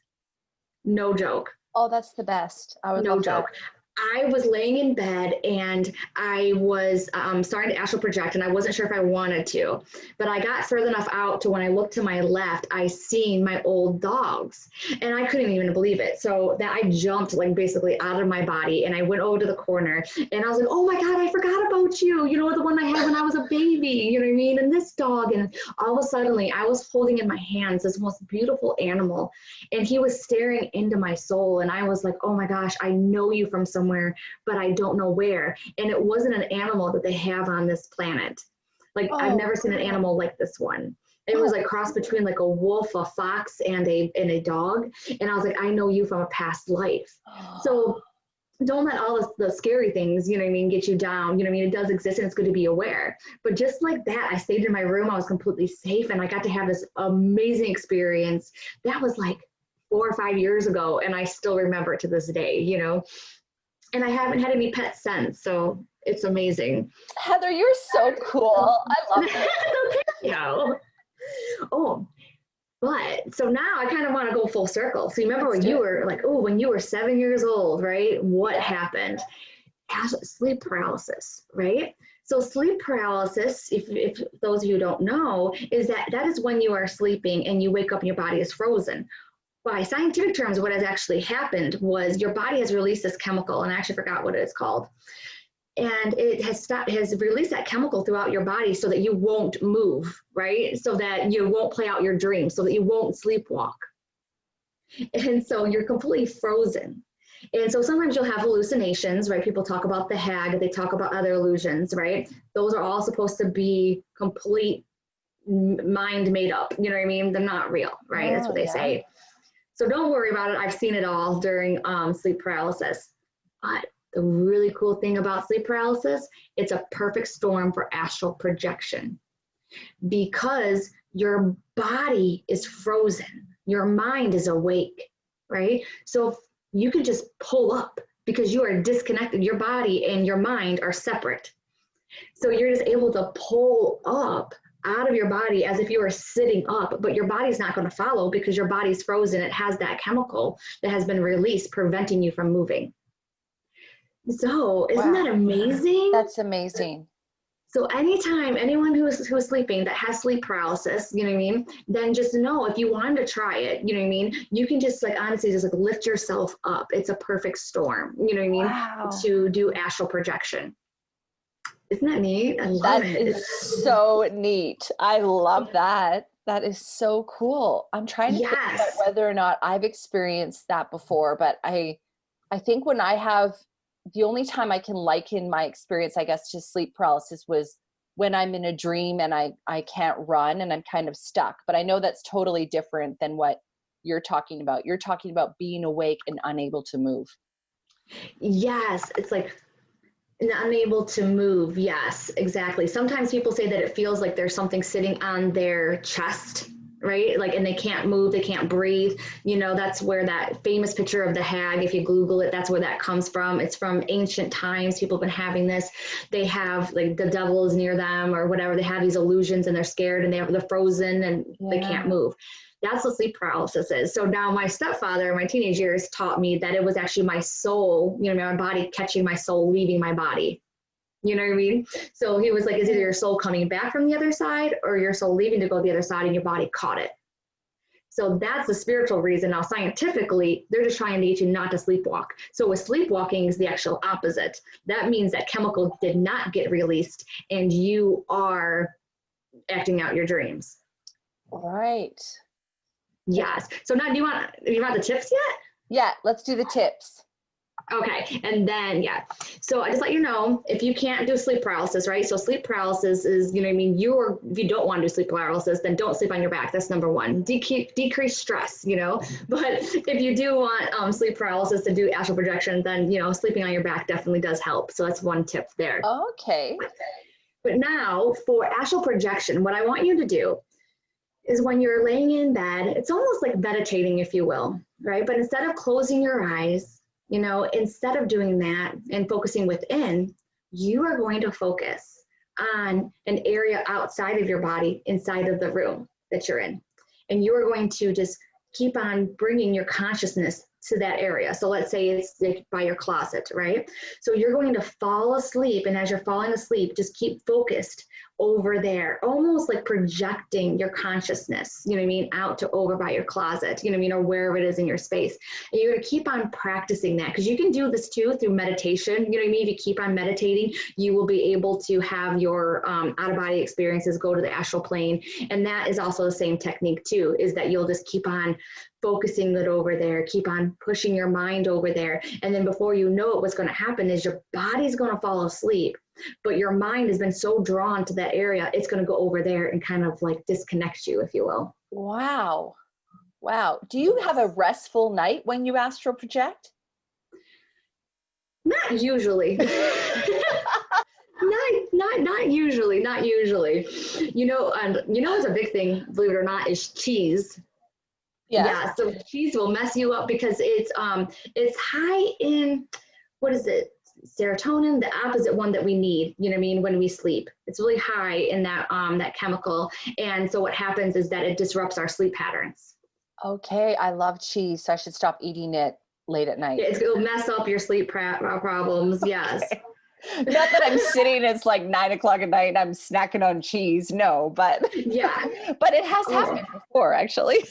No joke. Oh, that's the best. I would love that. I was laying in bed, and I was starting to astral project, and I wasn't sure if I wanted to, but I got further enough out to when I looked to my left, I seen my old dogs, and I couldn't even believe it. So that I jumped like basically out of my body, and I went over to the corner, and I was like, oh my God, I forgot about you. The one I had when I was a baby, you know what I mean? And this dog, and all of a sudden I was holding in my hands this most beautiful animal, and he was staring into my soul. And I was like, oh my gosh, I know you from somewhere, but I don't know where. And it wasn't an animal that they have on this planet. Like, I've never seen an animal like this one. It was like cross between like a wolf, a fox, and a dog. And I was like, I know you from a past life. So don't let all the scary things, you know what I mean, get you down. You know what I mean? It does exist, and it's good to be aware. But just like that, I stayed in my room. I was completely safe, and I got to have this amazing experience. That was like 4 or 5 years ago, and I still remember it to this day, And I haven't had any pets since, so it's amazing. Heather, you're so cool. I love it. Thank you. But so now I kind of want to go full circle. So you remember when you were like, when you were 7 years old, right? What happened? Sleep paralysis, right? So sleep paralysis, if those of you don't know, is that is when you are sleeping and you wake up and your body is frozen. By scientific terms, what has actually happened was your body has released this chemical, and I actually forgot what it's called. And it has released that chemical throughout your body so that you won't move, right? So that you won't play out your dreams, so that you won't sleepwalk. And so you're completely frozen. And so sometimes you'll have hallucinations, right? People talk about the hag, they talk about other illusions, right? Those are all supposed to be complete mind made up. You know what I mean? They're not real, right? That's what they say. So don't worry about it. I've seen it all during sleep paralysis. But the really cool thing about sleep paralysis, it's a perfect storm for astral projection because your body is frozen. Your mind is awake, right? So you can just pull up because you are disconnected. Your body and your mind are separate. So you're just able to pull up out of your body as if you were sitting up, but your body's not going to follow because your body's frozen. It has that chemical that has been released, preventing you from moving. So isn't that amazing? That's amazing. So anytime anyone who's sleeping that has sleep paralysis, you know what I mean, then just know if you wanted to try it, you know what I mean, you can just like honestly just like lift yourself up. It's a perfect storm, you know what I mean, to do astral projection. Isn't that neat? I love it. That is so neat. I love that. That is so cool. I'm trying to think about whether or not I've experienced that before, but I think when I have, the only time I can liken my experience, I guess, to sleep paralysis was when I'm in a dream and I can't run and I'm kind of stuck. But I know that's totally different than what you're talking about. You're talking about being awake and unable to move. Yes, it's like unable to move. Yes, exactly. Sometimes people say that it feels like there's something sitting on their chest, right? Like, and they can't move, they can't breathe. You know, that's where that famous picture of the hag, if you Google it, that's where that comes from. It's from ancient times. People have been having this. They have like the devil is near them or whatever. They have these illusions and they're scared and they're frozen and they can't move. That's what sleep paralysis is. So now my stepfather in my teenage years taught me that it was actually my soul, you know, my body catching my soul, leaving my body. You know what I mean? So he was like, it's either your soul coming back from the other side or your soul leaving to go the other side and your body caught it. So that's the spiritual reason. Now, scientifically, they're just trying to get you not to sleepwalk. So with sleepwalking is the actual opposite. That means that chemical did not get released and you are acting out your dreams. Right. Yes. So now do you want the tips yet? Yeah, let's do the tips. Okay. And then, so I just let you know, if you can't do sleep paralysis, right? So sleep paralysis is, you know what I mean? If you don't want to do sleep paralysis, then don't sleep on your back. That's number one. Decrease stress, you know, but if you do want sleep paralysis to do astral projection, then, you know, sleeping on your back definitely does help. So that's one tip there. Okay. But now for astral projection, what I want you to do is when you're laying in bed, it's almost like meditating, if you will, right? But instead of closing your eyes, you know, instead of doing that and focusing within, you are going to focus on an area outside of your body, inside of the room that you're in. And you are going to just keep on bringing your consciousness to that area. So let's say it's by your closet, right? So you're going to fall asleep. And as you're falling asleep, just keep focused over there, almost like projecting your consciousness, you know what I mean, out to over by your closet, you know what I mean, or wherever it is in your space. And you're going to keep on practicing that because you can do this too through meditation. You know what I mean? If you keep on meditating, you will be able to have your out-of-body experiences go to the astral plane. And that is also the same technique too, is that you'll just keep on focusing it over there, keep on pushing your mind over there. And then before you know it, what's going to happen is your body's going to fall asleep, but your mind has been so drawn to that area, it's going to go over there and kind of like disconnect you, if you will. Wow. Wow. Do you have a restful night when you astral project? Not usually. Not usually. You know, it's a big thing, believe it or not, is cheese. Yeah, so cheese will mess you up because it's high in, what is it? Serotonin, the opposite one that we need, you know what I mean, when we sleep. It's really high in that that chemical. And so what happens is that it disrupts our sleep patterns. Okay, I love cheese, so I should stop eating it late at night. It'll mess up your sleep problems, yes. Okay. Not that I'm sitting, it's like 9 o'clock at night and I'm snacking on cheese, no, but yeah. But it has happened before, actually.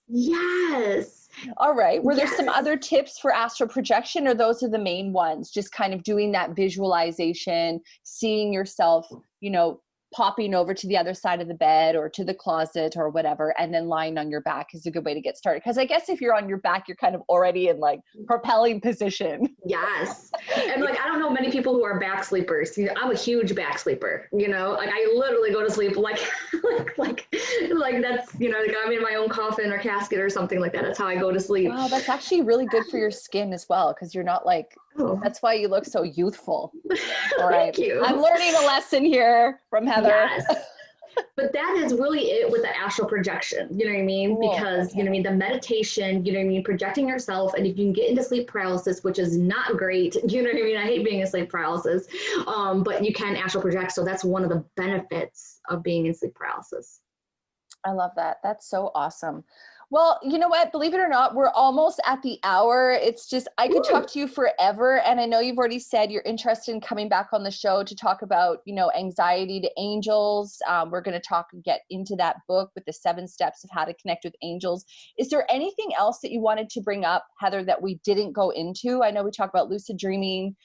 Yes. All right. Were there some other tips for astral projection, or those are the main ones? Just kind of doing that visualization, seeing yourself, you know, popping over to the other side of the bed or to the closet or whatever, and then lying on your back is a good way to get started. Because I guess if you're on your back, you're kind of already in like propelling position. Yes. And like, I don't know many people who are back sleepers. You know, I'm a huge back sleeper, you know, like I literally go to sleep like that's, you know, like I'm in my own coffin or casket or something like that. That's how I go to sleep. Wow, that's actually really good for your skin as well. Cause you're not like, that's why you look so youthful. All right. Thank you. I'm learning a lesson here from Heather. Yes. But that is really it with the astral projection, you know what I mean? Cool. Because, you know what I mean, the meditation, you know what I mean, projecting yourself, and if you can get into sleep paralysis, which is not great, you know what I mean? I hate being in sleep paralysis, but you can astral project. So that's one of the benefits of being in sleep paralysis. I love that. That's so awesome. Well, you know what? Believe it or not, we're almost at the hour. It's just, I could talk to you forever. And I know you've already said you're interested in coming back on the show to talk about, you know, anxiety to angels. We're going to talk and get into that book with the 7 steps of how to connect with angels. Is there anything else that you wanted to bring up, Heather, that we didn't go into? I know we talked about lucid dreaming.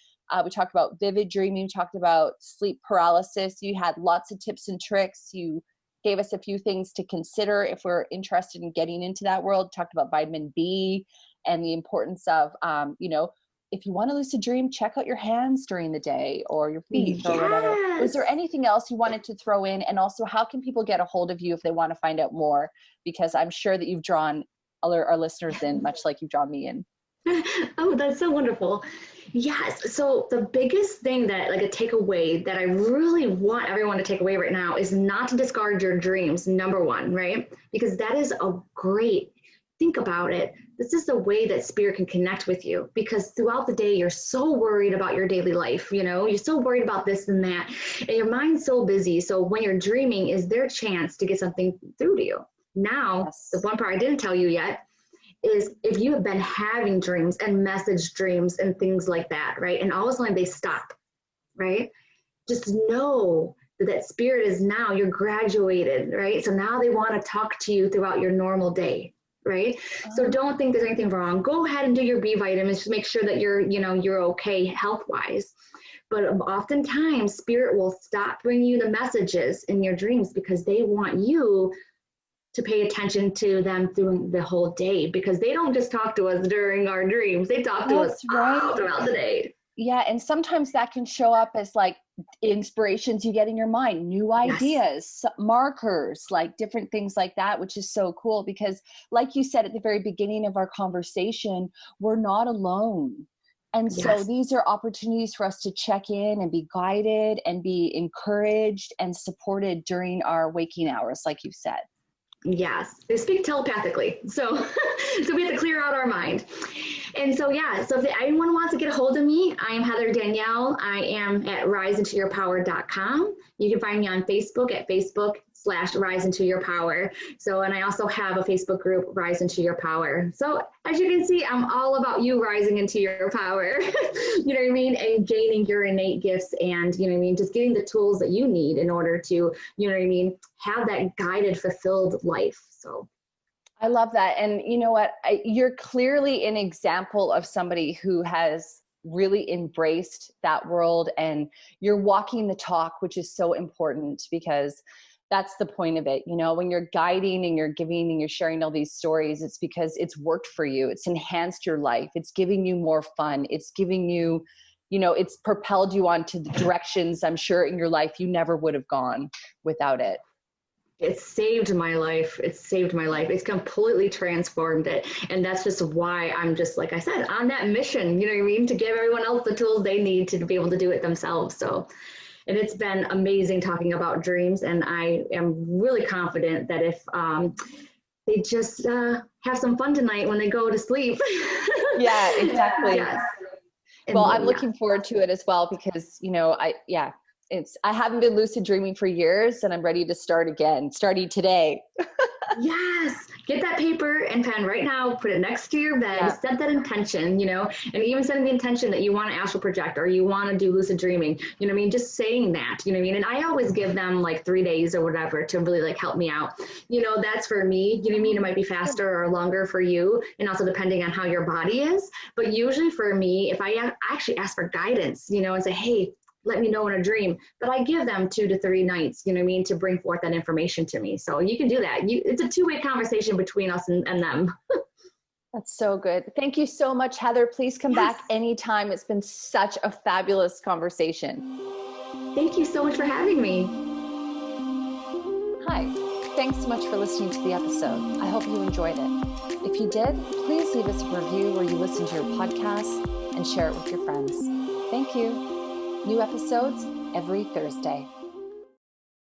We talked about vivid dreaming. We talked about sleep paralysis. You had lots of tips and tricks. You gave us a few things to consider if we're interested in getting into that world. Talked about vitamin B and the importance of, you know, if you want to lucid dream, check out your hands during the day or your feet or whatever. Was there anything else you wanted to throw in? And also, how can people get a hold of you if they want to find out more? Because I'm sure that you've drawn our listeners in, much like you've drawn me in. Oh, that's so wonderful. Yes. So the biggest thing that, like, a takeaway that I really want everyone to take away right now is not to discard your dreams, number one, right? Because that is a great, think about it. This is the way that spirit can connect with you, because throughout the day, you're so worried about your daily life. You know, you're so worried about this and that, and your mind's so busy. So when you're dreaming is their chance to get something through to you. Now, the one part I didn't tell you yet is if you have been having dreams and message dreams and things like that, right? And all of a sudden they stop, right? Just know that spirit is now, you're graduated, right? So now they want to talk to you throughout your normal day, right? So don't think there's anything wrong. Go ahead and do your B vitamins. Just make sure that you're okay health-wise. But oftentimes spirit will stop bringing you the messages in your dreams because they want you to pay attention to them through the whole day, because they don't just talk to us during our dreams. They talk to us all throughout the day. Yeah. And sometimes that can show up as like inspirations you get in your mind, new ideas, markers, like different things like that, which is so cool because like you said at the very beginning of our conversation, we're not alone. And so these are opportunities for us to check in and be guided and be encouraged and supported during our waking hours, like you said. Yes, they speak telepathically. So we have to clear out our mind. And so, so if anyone wants to get a hold of me, I am Heather Danielle. I am at riseintoyourpower.com. You can find me on Facebook at Facebook.com/Rise Into Your Power. So, and I also have a Facebook group, Rise Into Your Power. So as you can see, I'm all about you rising into your power, you know what I mean? And gaining your innate gifts and, you know what I mean? Just getting the tools that you need in order to, you know what I mean? Have that guided, fulfilled life. So I love that. And you know what? You're clearly an example of somebody who has really embraced that world, and you're walking the talk, which is so important because that's the point of it. You know, when you're guiding and you're giving and you're sharing all these stories, it's because it's worked for you. It's enhanced your life. It's giving you more fun. It's giving you, you know, it's propelled you onto the directions I'm sure in your life you never would have gone without it. It's saved my life. It's saved my life. It's completely transformed it. And that's just why I'm just, like I said, on that mission, you know what I mean? To give everyone else the tools they need to be able to do it themselves. So, and it's been amazing talking about dreams. And I am really confident that if they just have some fun tonight when they go to sleep. Yeah, exactly. Yes. Well, I'm looking forward to it as well because, you know, I haven't been lucid dreaming for years and I'm ready to start again, starting today. Yes. Get that paper and pen right now, put it next to your bed, set that intention, you know, and even setting the intention that you want to astral project or you want to do lucid dreaming, you know what I mean? Just saying that, you know what I mean? And I always give them like 3 days or whatever to really like help me out. You know, that's for me, you know what I mean? It might be faster or longer for you and also depending on how your body is. But usually for me, if I actually ask for guidance, you know, and say, hey, let me know in a dream, but I give them 2 to 3 nights, you know what I mean, to bring forth that information to me. So you can do that. It's a two-way conversation between us and them. That's so good. Thank you so much, Heather. Please come back anytime. It's been such a fabulous conversation. Thank you so much for having me. Hi. Thanks so much for listening to the episode. I hope you enjoyed it. If you did, please leave us a review where you listen to your podcast and share it with your friends. Thank you. New episodes every Thursday.